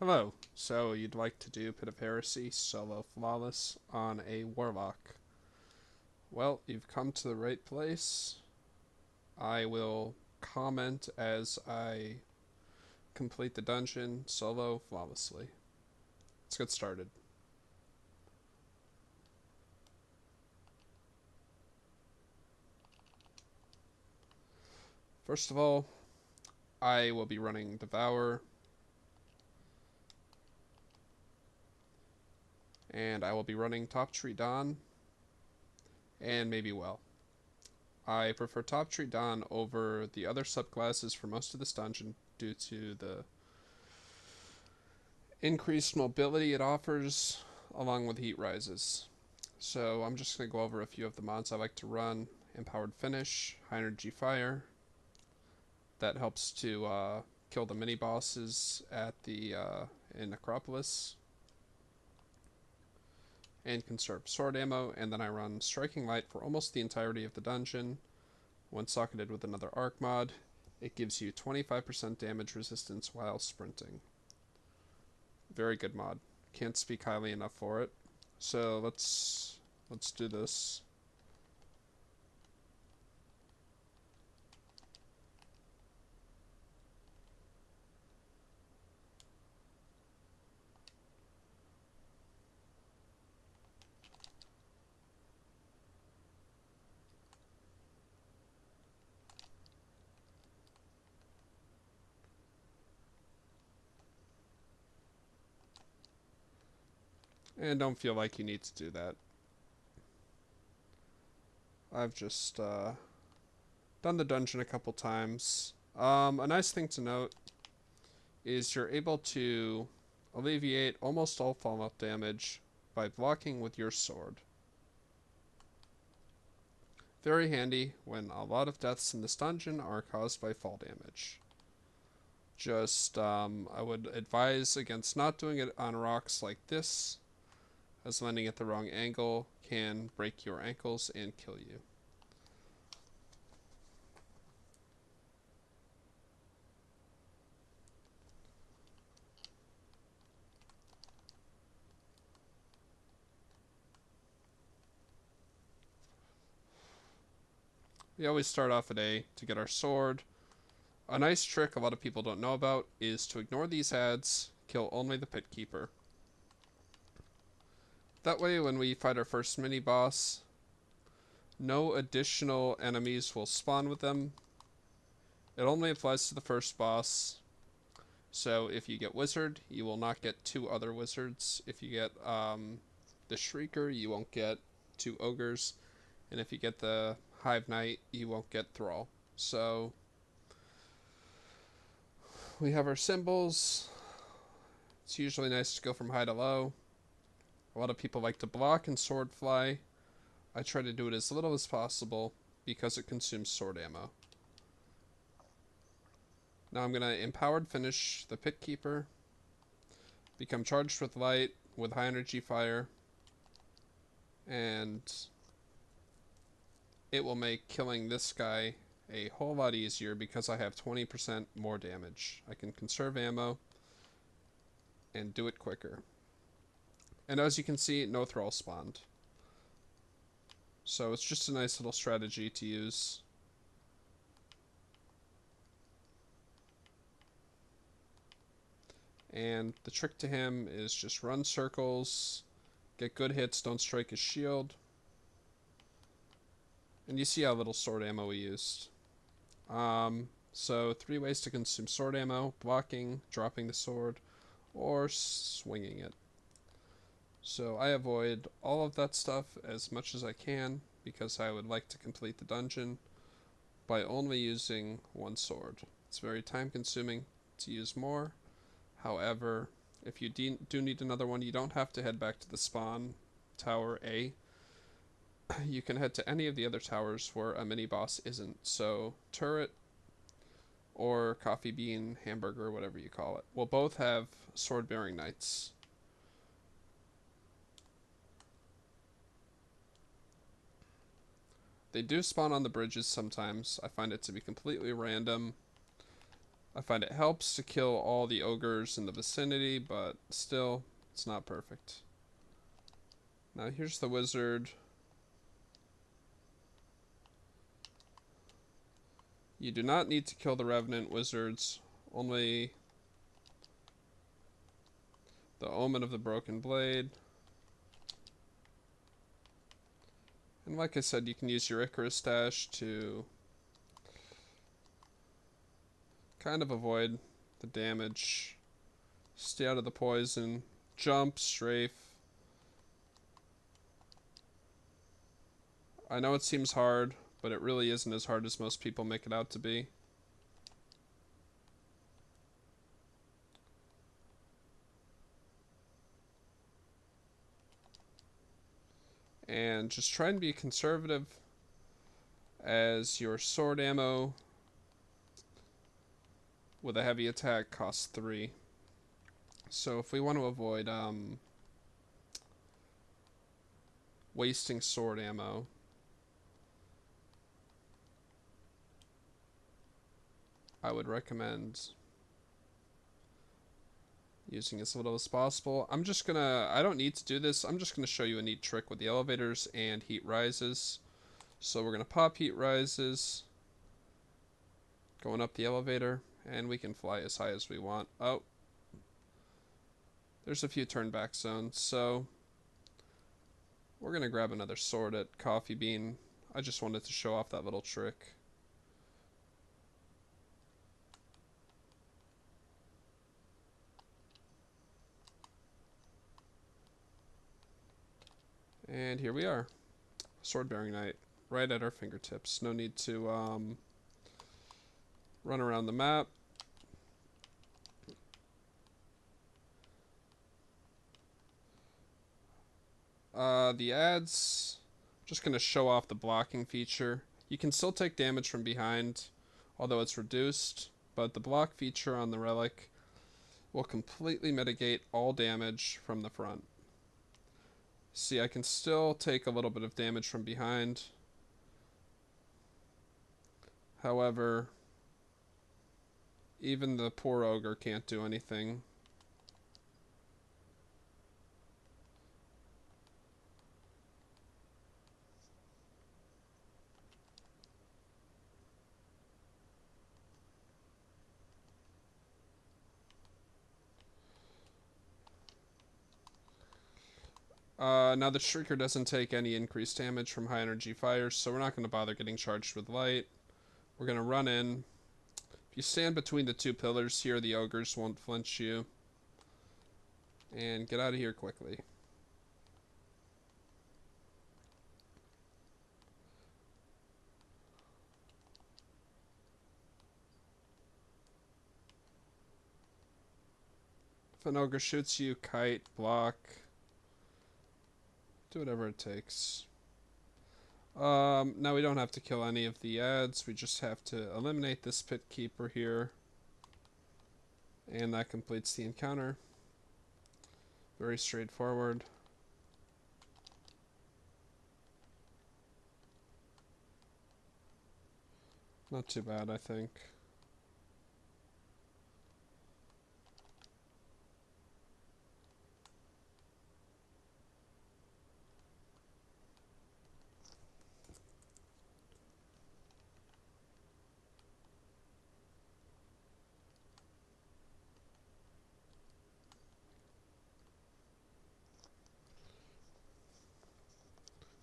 Hello. So you'd like to do Pit of Heresy solo flawless on a Warlock. Well, you've come to the right place. I will comment as I complete the dungeon solo flawlessly. Let's get started. First of all, I will be running Devour, and I will be running Top Tree Dawn, and maybe Well. I prefer Top Tree Dawn over the other subclasses for most of this dungeon due to the increased mobility it offers along with heat rises. So I'm just going to go over a few of the mods I like to run. Empowered Finish, High Energy Fire. That helps to kill the mini bosses at the in Necropolis. And conserve sword ammo, and then I run Striking Light for almost the entirety of the dungeon. When socketed with another arc mod, it gives you 25% damage resistance while sprinting. Very good mod. Can't speak highly enough for it. So let's do this. And don't feel like you need to do that. I've just done the dungeon a couple times. A nice thing to note is you're able to alleviate almost all fallout damage by blocking with your sword. Very handy when a lot of deaths in this dungeon are caused by fall damage. Just, I would advise against not doing it on rocks like this, as landing at the wrong angle can break your ankles and kill you. We always start off at A to get our sword. A nice trick a lot of people don't know about is to ignore these ads, kill only the pit keeper. That way when we fight our first mini boss, no additional enemies will spawn with them. It only applies to the first boss. So if you get Wizard, you will not get two other wizards. If you get the Shrieker, you won't get two ogres. And if you get the Hive Knight, you won't get Thrall. So we have our symbols. It's usually nice to go from high to low. A lot of people like to block and sword fly. I try to do it as little as possible because it consumes sword ammo. Now I'm going to Empowered Finish the Pit Keeper, become charged with light with High Energy Fire, and it will make killing this guy a whole lot easier because I have 20% more damage. I can conserve ammo and do it quicker. And as you can see, no Thrall spawned. So it's just a nice little strategy to use. And the trick to him is just run circles, get good hits, don't strike his shield. And you see how little sword ammo we used. So 3 ways to consume sword ammo: blocking, dropping the sword, or swinging it. So I avoid all of that stuff as much as I can because I would like to complete the dungeon by only using one sword. It's very time consuming to use more. However, if you do need another one, you don't have to head back to the spawn tower A. You can head to any of the other towers where a mini boss isn't. So Turret or Coffee Bean, Hamburger, whatever you call it, will both have sword-bearing knights. They do spawn on the bridges sometimes. I find it to be completely random. I find it helps to kill all the ogres in the vicinity, but still, it's not perfect. Now here's the wizard. You do not need to kill the revenant wizards, only the omen of the broken blade. And like I said, you can use your Icarus dash to kind of avoid the damage. Stay out of the poison. Jump, strafe. I know it seems hard, but it really isn't as hard as most people make it out to be. And just try and be conservative, as your sword ammo with a heavy attack costs 3. So if we want to avoid wasting sword ammo, I would recommend using as little as possible. I don't need to do this. I'm just gonna show you a neat trick with the elevators and heat rises. So we're gonna pop heat rises, going up the elevator, and we can fly as high as we want. Oh, there's a few turn back zones, so we're gonna grab another sword at Coffee Bean. I just wanted to show off that little trick. And here we are. Sword Bearing Knight, right at our fingertips. No need to run around the map. The ads, just going to show off the blocking feature. You can still take damage from behind, although it's reduced, but the block feature on the relic will completely mitigate all damage from the front. See, I can still take a little bit of damage from behind. However, even the poor ogre can't do anything. Now the Shrieker doesn't take any increased damage from high energy fires, so we're not going to bother getting charged with light. We're going to run in. If you stand between the two pillars here, the ogres won't flinch you. And get out of here quickly. If an ogre shoots you, kite, block. Do whatever it takes. Now we don't have to kill any of the ads. We just have to eliminate this pit keeper here. And that completes the encounter. Very straightforward. Not too bad, I think.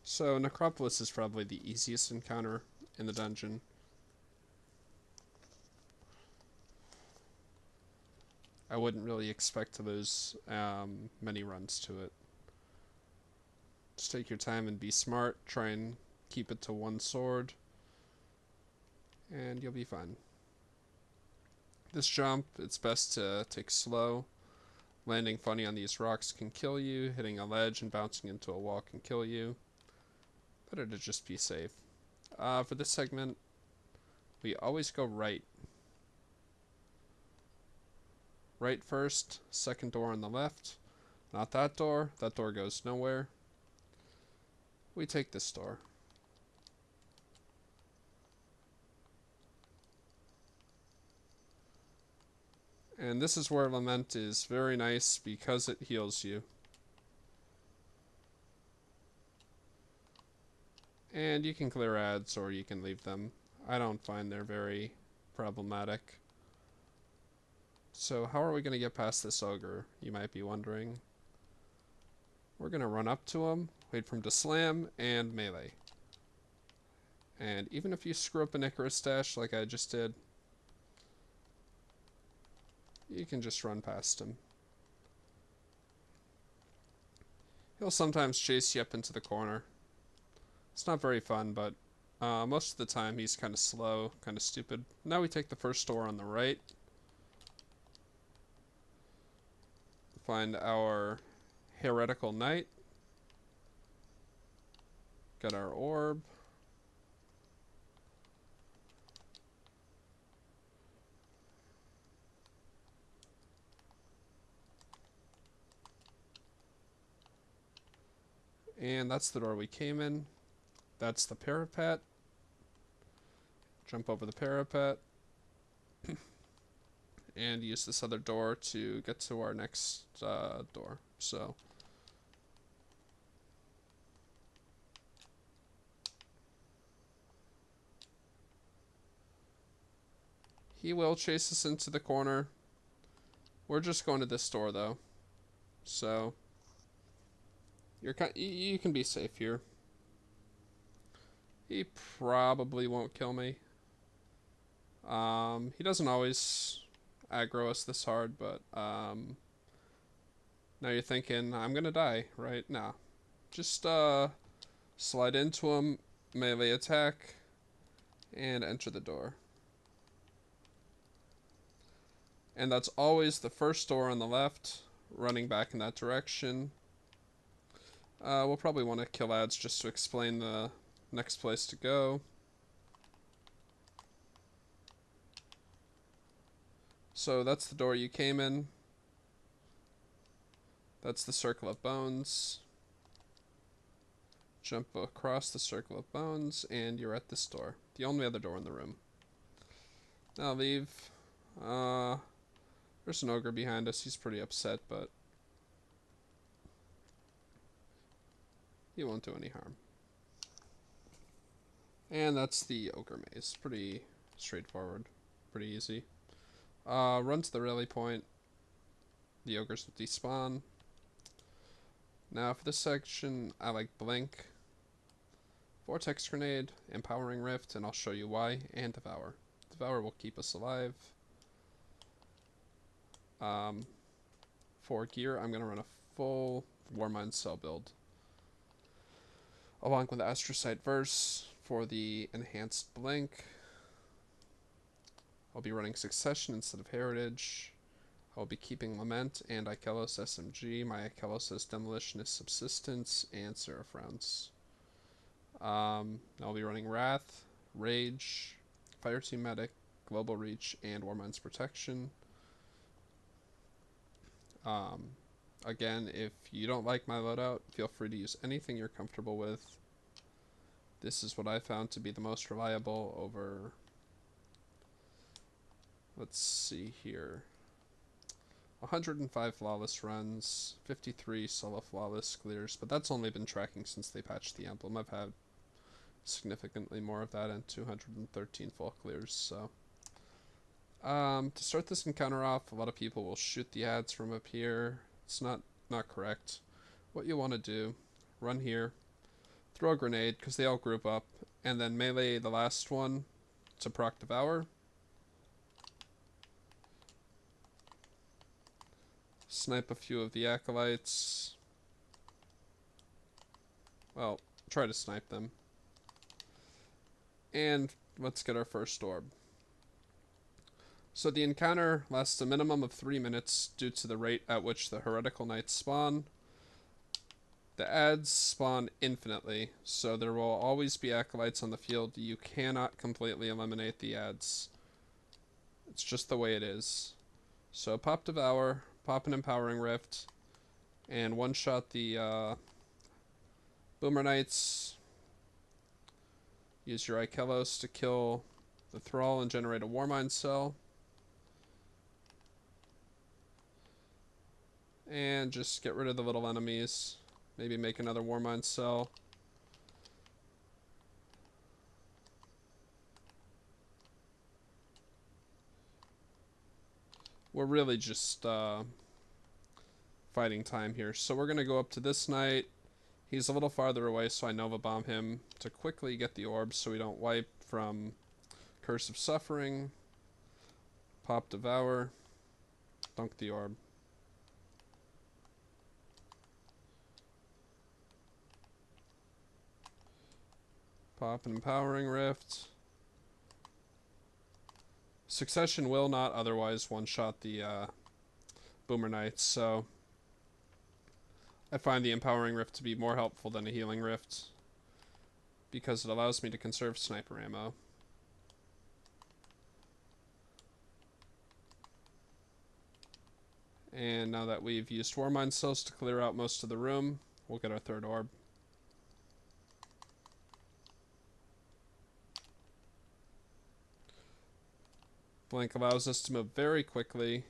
So Necropolis is probably the easiest encounter in the dungeon. I wouldn't really expect to lose many runs to it. Just take your time and be smart. Try and keep it to one sword. And you'll be fine. This jump, it's best to take slow. Landing funny on these rocks can kill you. Hitting a ledge and bouncing into a wall can kill you. Better to just be safe. For this segment, we always go right. Right first, second door on the left. Not that door. That door goes nowhere. We take this door. And this is where Lament is very nice because it heals you. And you can clear ads or you can leave them. I don't find they're very problematic. So how are we going to get past this ogre, you might be wondering. We're going to run up to him, wait for him to slam, and melee. And even if you screw up an Icarus dash like I just did, you can just run past him. He'll sometimes chase you up into the corner. It's not very fun, but most of the time he's kind of slow, kind of stupid. Now we take the first door on the right. Find our heretical knight. Got our orb. And that's the door we came in. That's the parapet. Jump over the parapet. And use this other door to get to our next door. So he will chase us into the corner. We're just going to this door though. So you can be safe here. He probably won't kill me. He doesn't always aggro us this hard, but now you're thinking, I'm gonna die, right? Nah. Just slide into him, melee attack, and enter the door. And that's always the first door on the left, running back in that direction. We'll probably want to kill ads just to explain the next place to go. So that's the door you came in. That's the circle of bones. Jump across the circle of bones, and you're at this door. The only other door in the room. Now leave. There's an ogre behind us. He's pretty upset, but he won't do any harm. And that's the ogre maze. Pretty straightforward. Pretty easy. Run to the rally point. The ogres will despawn. Now for this section, I like Blink, Vortex Grenade, Empowering Rift, and I'll show you why, and Devour. Devour will keep us alive. For gear, I'm going to run a full Warmind Cell build, along with Astrocyte Verse for the enhanced Blink. I'll be running Succession instead of Heritage. I'll be keeping Lament and Ikelos SMG. My Ikelos has Demolitionist Subsistence and Seraph rounds. I'll be running Wrath, Rage, Fire Team Medic, Global Reach, and Warmind's Protection. Again, if you don't like my loadout, feel free to use anything you're comfortable with. This is what I found to be the most reliable over, let's see here, 105 flawless runs, 53 solo flawless clears, but that's only been tracking since they patched the emblem. I've had significantly more of that and 213 full clears, so. To start this encounter off, a lot of people will shoot the ads from up here. It's not correct. What you want to do, run here, throw a grenade, because they all group up, and then melee the last one to proc Devour. Snipe a few of the acolytes. Well, try to snipe them. And let's get our first orb. So the encounter lasts a minimum of 3 minutes due to the rate at which the heretical knights spawn. The ads spawn infinitely, so there will always be acolytes on the field. You cannot completely eliminate the ads. It's just the way it is. So pop Devour, pop an Empowering Rift, and one-shot the Boomer Knights. Use your Ikelos to kill the Thrall and generate a Warmind cell. And just get rid of the little enemies. Maybe make another Warmind cell. We're really just fighting time here. So we're going to go up to this knight. He's a little farther away, so I Nova Bomb him to quickly get the orb so we don't wipe from Curse of Suffering. Pop Devour. Dunk the orb. Pop an Empowering Rift. Succession will not otherwise one-shot the Boomer Knights, so I find the Empowering Rift to be more helpful than a Healing Rift because it allows me to conserve sniper ammo. And now that we've used Warmind cells to clear out most of the room, we'll get our third orb. Blink allows us to move very quickly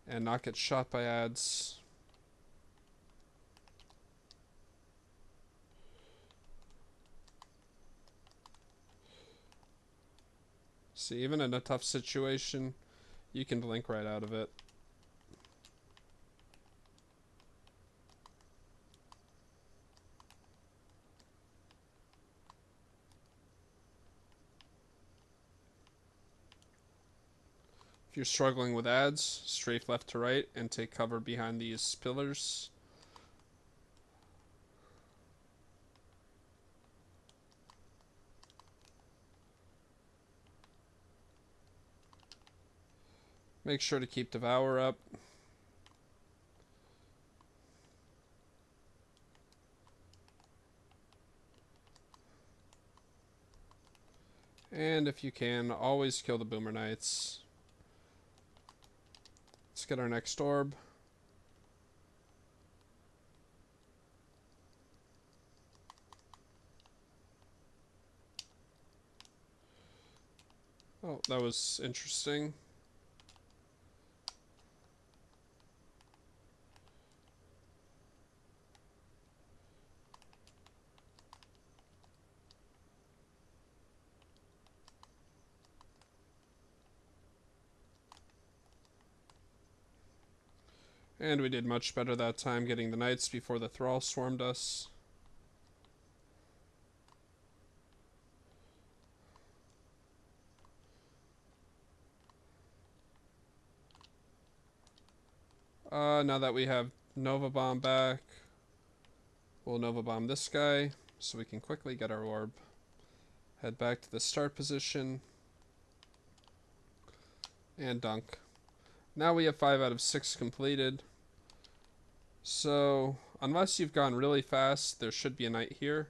and not get shot by ads. See, even in a tough situation, you can blink right out of it. If you're struggling with ads, strafe left to right and take cover behind these pillars. Make sure to keep Devour up. And if you can, always kill the Boomer Knights. Let's get our next orb. Oh, that was interesting. And we did much better that time getting the Knights before the Thrall swarmed us. Now that we have Nova Bomb back, we'll Nova Bomb this guy so we can quickly get our orb. Head back to the start position. And dunk. Now we have 5 out of 6 completed. So, unless you've gone really fast, there should be a knight here.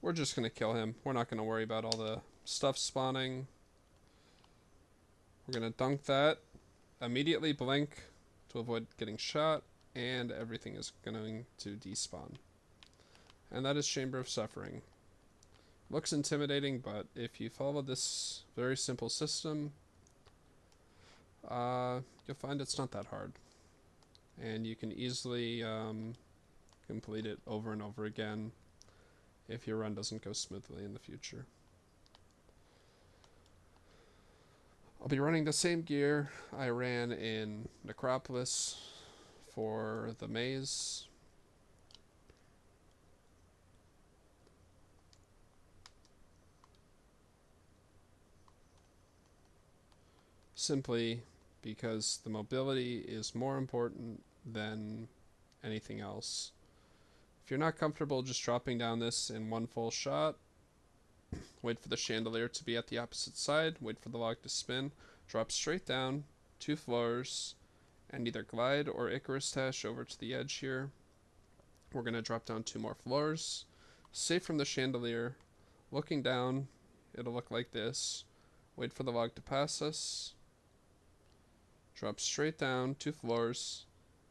We're just going to kill him. We're not going to worry about all the stuff spawning. We're going to dunk that. Immediately blink to avoid getting shot. And everything is going to despawn. And that is Chamber of Suffering. Looks intimidating, but if you follow this very simple system, you'll find it's not that hard. And you can easily complete it over and over again if your run doesn't go smoothly in the future. I'll be running the same gear I ran in Necropolis for the maze. Simply because the mobility is more important than anything else. If you're not comfortable just dropping down this in one full shot, wait for the chandelier to be at the opposite side, wait for the log to spin, drop straight down 2 floors, and either glide or Icarus dash over to the edge here. We're going to drop down 2 more floors, safe from the chandelier, looking down, it'll look like this, wait for the log to pass us, drop straight down 2 floors,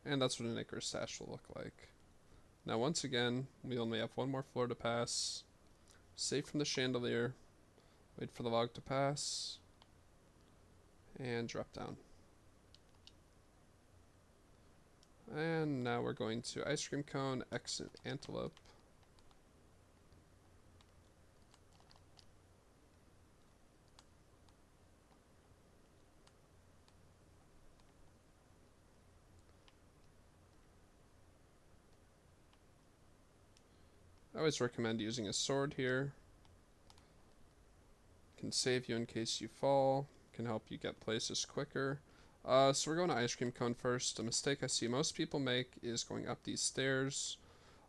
and that's what an Icarus dash will look like. Now once again, we only have 1 more floor to pass, safe from the chandelier, wait for the log to pass, and drop down. And now we're going to ice cream cone, exit antelope. I always recommend using a sword here. Can save you in case you fall. Can help you get places quicker. So we're going to ice cream cone first. A mistake I see most people make is going up these stairs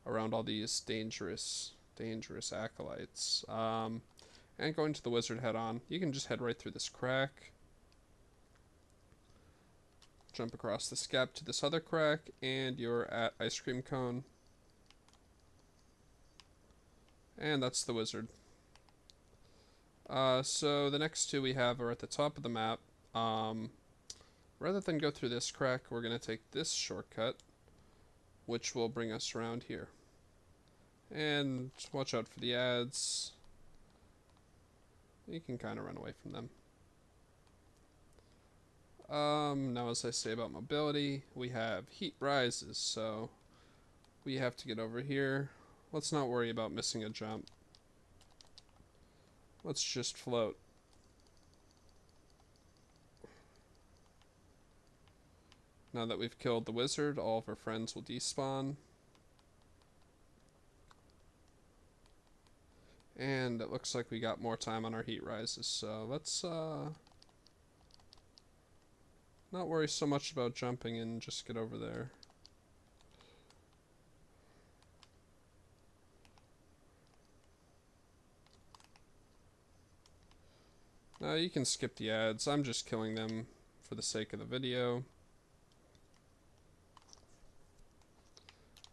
around all these dangerous acolytes. And going to the wizard head on. You can just head right through this crack. Jump across this gap to this other crack, and you're at ice cream cone. And that's the wizard. So the next two we have are at the top of the map. Rather than go through this crack, we're going to take this shortcut, which will bring us around here. And watch out for the ads. You can kind of run away from them. Now as I say about mobility, we have heat rises, so we have to get over here. Let's not worry about missing a jump. Let's just float. Now that we've killed the wizard, all of our friends will despawn. And it looks like we got more time on our heat rises, so let's not worry so much about jumping and just get over there. Now you can skip the ads. I'm just killing them for the sake of the video.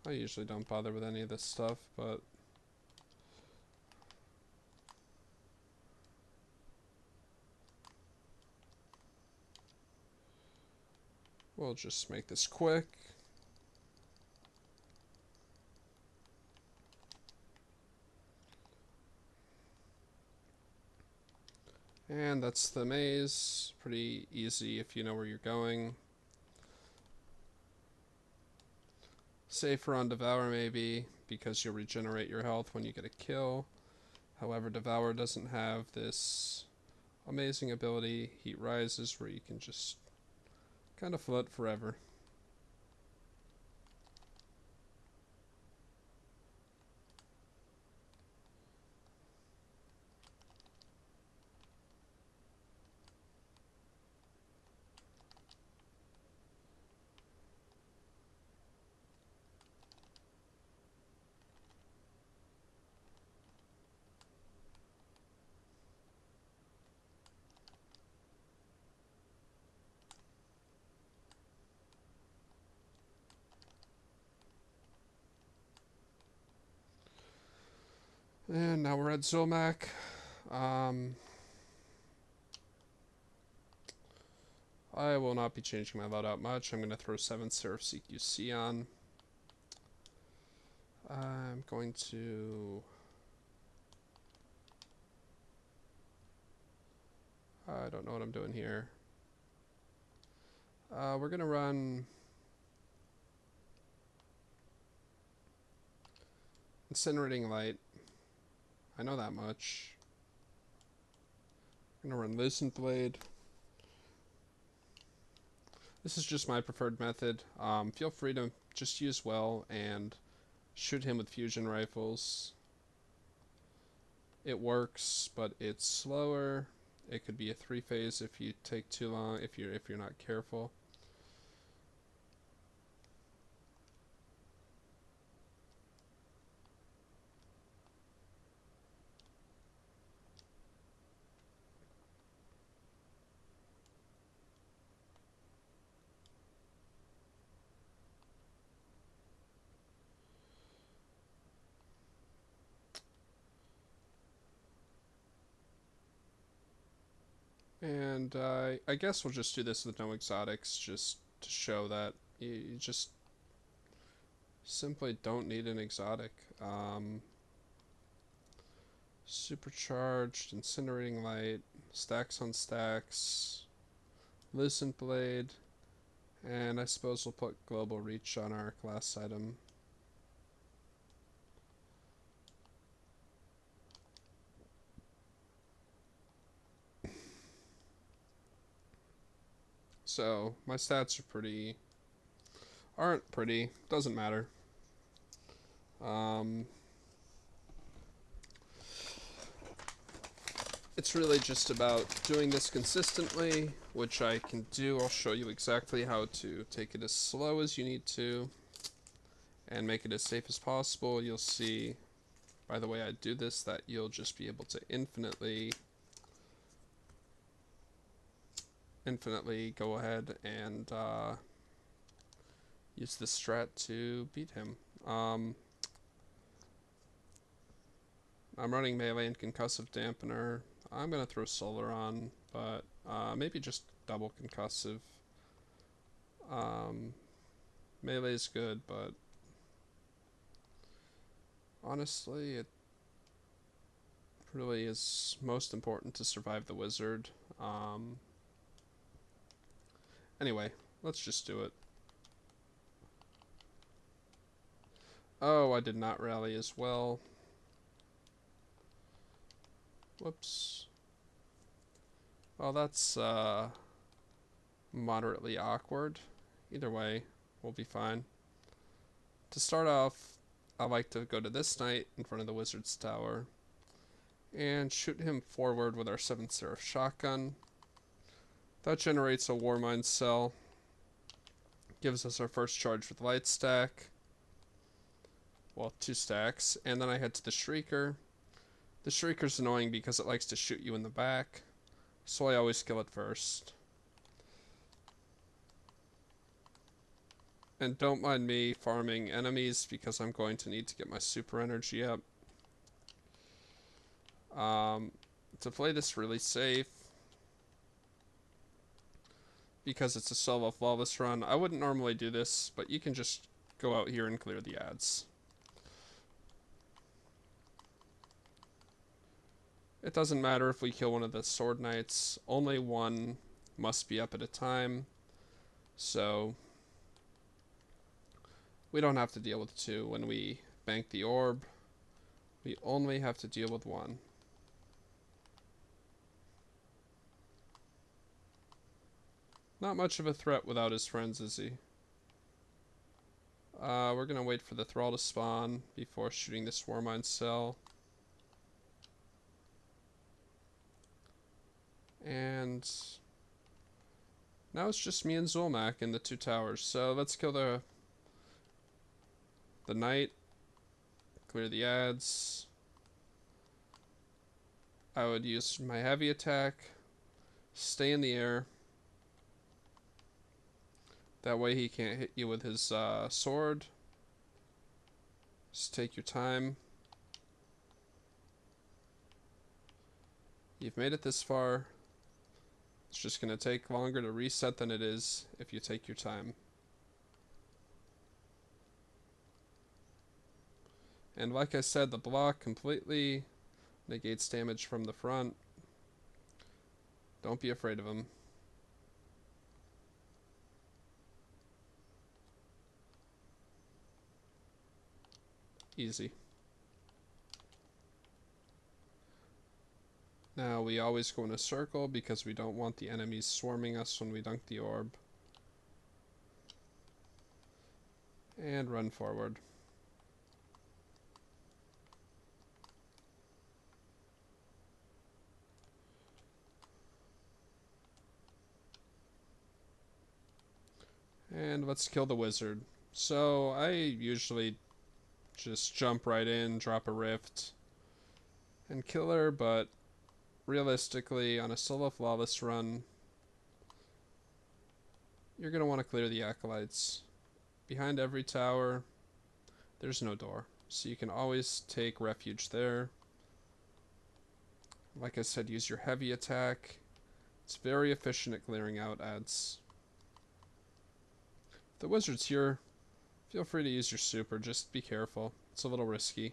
I usually don't bother with any of this stuff, but we'll just make this quick. And that's the maze. Pretty easy if you know where you're going. Safer on Devour maybe, because you'll regenerate your health when you get a kill. However, Devour doesn't have this amazing ability, Heat Rises, where you can just kind of float forever. And now we're at Zolmak. I will not be changing my loadout much. I'm going to throw 7 Seraph CQC on. I'm going to... I don't know what I'm doing here. We're going to run... Incinerating Light. I know that much. I'm going to run Lucent Blade. This is just my preferred method. Feel free to just use well and shoot him with fusion rifles. It works, but it's slower. It could be a 3-phase if you take too long, if you're not careful. And I guess we'll just do this with no exotics, just to show that you just simply don't need an exotic. Supercharged, Incinerating Light, stacks on stacks, Lucent Blade, And I suppose we'll put global reach on our class item. So my stats aren't pretty, doesn't matter. It's really just about doing this consistently, which I can do. I'll show you exactly how to take it as slow as you need to and make it as safe as possible. You'll see by the way I do this that you'll just be able to infinitely go ahead and use this strat to beat him. I'm running melee and concussive dampener. I'm going to throw solar on, but maybe just double concussive. Melee is good, but honestly, it really is most important to survive the wizard. Anyway, let's just do it. Oh, I did not rally as well. Whoops. Well, that's moderately awkward. Either way, we'll be fine. To start off, I like to go to this knight in front of the wizard's tower and shoot him forward with our 7th Seraph shotgun. That generates a Warmind cell, gives us our first charge with light stack, well, 2 stacks, and then I head to the Shrieker. The Shrieker's annoying because it likes to shoot you in the back, so I always kill it first. And don't mind me farming enemies because I'm going to need to get my super energy up. To play this really safe, because it's a solo flawless run, I wouldn't normally do this, but you can just go out here and clear the ads. It doesn't matter if we kill one of the sword knights, only one must be up at a time, so we don't have to deal with 2 when we bank the orb. We only have to deal with 1. Not much of a threat without his friends, is he? We're gonna wait for the thrall to spawn before shooting this Warmind cell. And now it's just me and Zulmak in the 2 towers. So let's kill the knight, clear the ads. I would use my heavy attack, stay in the air. That way he can't hit you with his sword. Just take your time. You've made it this far. It's just going to take longer to reset than it is if you take your time. And like I said, the block completely negates damage from the front. Don't be afraid of him. Easy. Now we always go in a circle because we don't want the enemies swarming us when we dunk the orb. And run forward. And let's kill the wizard. So I usually just jump right in, drop a rift, and kill her, but realistically, on a solo flawless run, you're going to want to clear the acolytes. Behind every tower, there's no door, so you can always take refuge there. Like I said, use your heavy attack. It's very efficient at clearing out ads. If the wizard's here, feel free to use your super, just be careful. It's a little risky.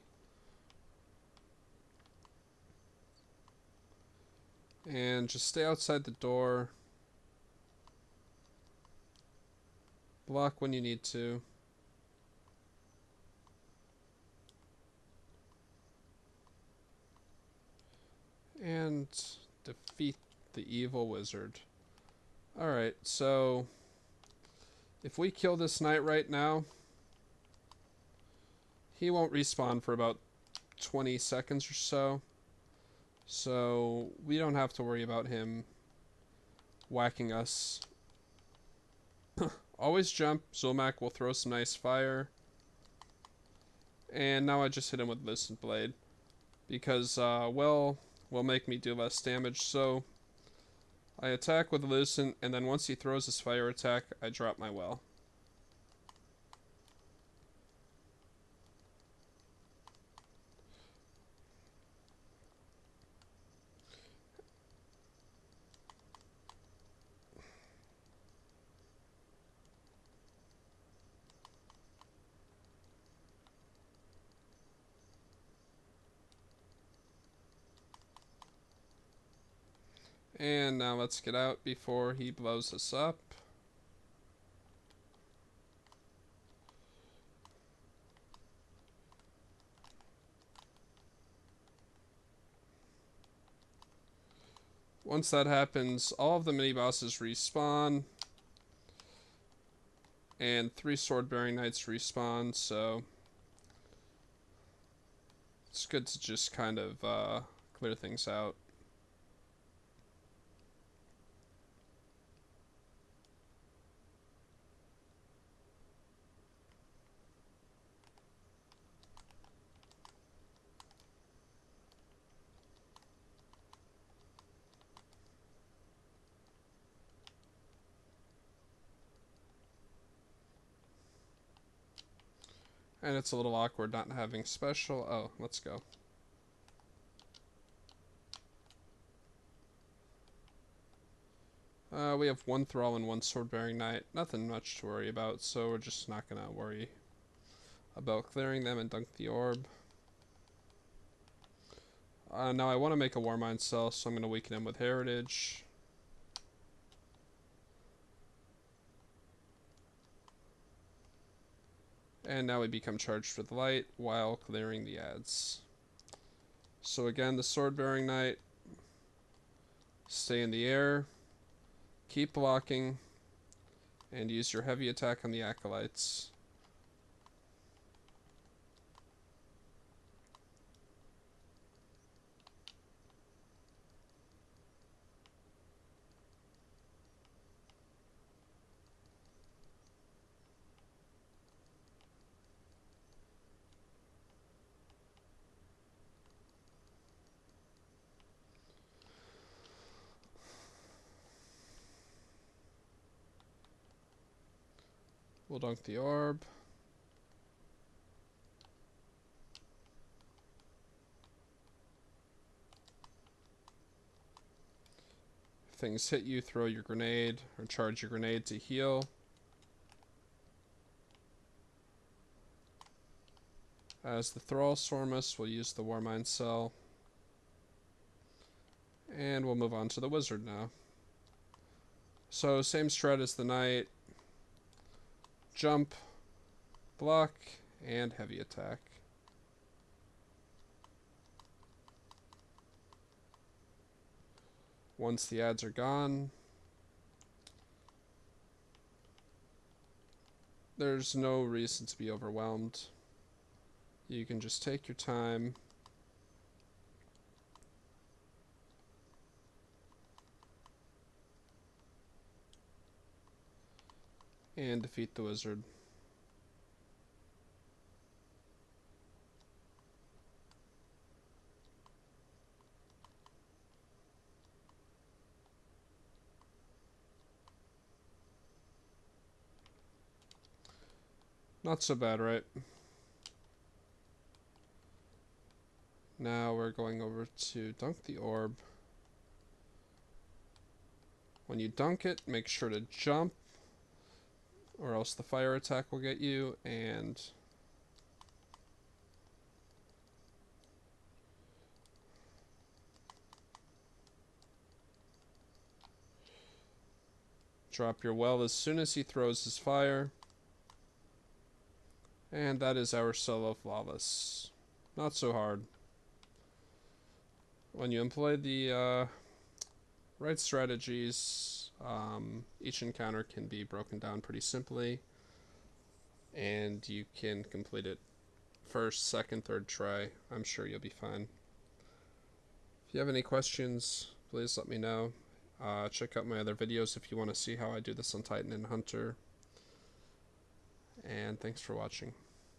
And just stay outside the door. block when you need to. And defeat the evil wizard. Alright, so if we kill this knight right now, he won't respawn for about 20 seconds or so. So we don't have to worry about him whacking us. Always jump. Zulmak will throw some nice fire. And now I just hit him with Lucent Blade. Because, will make me do less damage. So I attack with Lucent, and then once he throws his fire attack, I drop my well. And now let's get out before he blows us up. Once that happens, all of the mini-bosses respawn. And 3 sword-bearing knights respawn, so it's good to just kind of clear things out. And it's a little awkward not having special. Oh, let's go. We have 1 Thrall and 1 Sword-bearing Knight. Nothing much to worry about, so we're just not going to worry about clearing them and dunk the orb. Now I want to make a Warmind cell, so I'm going to weaken him with Heritage. And now we become charged with light while clearing the ads. So again, the Sword-bearing Knight, stay in the air, keep blocking, and use your heavy attack on the Acolytes. We'll dunk the orb. If things hit you, throw your grenade, or charge your grenade to heal. As the Thrall swarm us, we'll use the Warmind cell. And we'll move on to the Wizard now. So, same strat as the Knight. Jump, block, and heavy attack. Once the ads are gone, there's no reason to be overwhelmed. You can just take your time. And defeat the wizard. Not so bad, right? Now we're going over to dunk the orb. When you dunk it, make sure to jump, or else the fire attack will get you, and drop your well as soon as he throws his fire. And that is our solo flawless. Not so hard. When you employ the right strategies, each encounter can be broken down pretty simply, and you can complete it first, second, third try. I'm sure you'll be fine. If you have any questions, please let me know. Check out my other videos if you want to see how I do this on Titan and Hunter. And thanks for watching.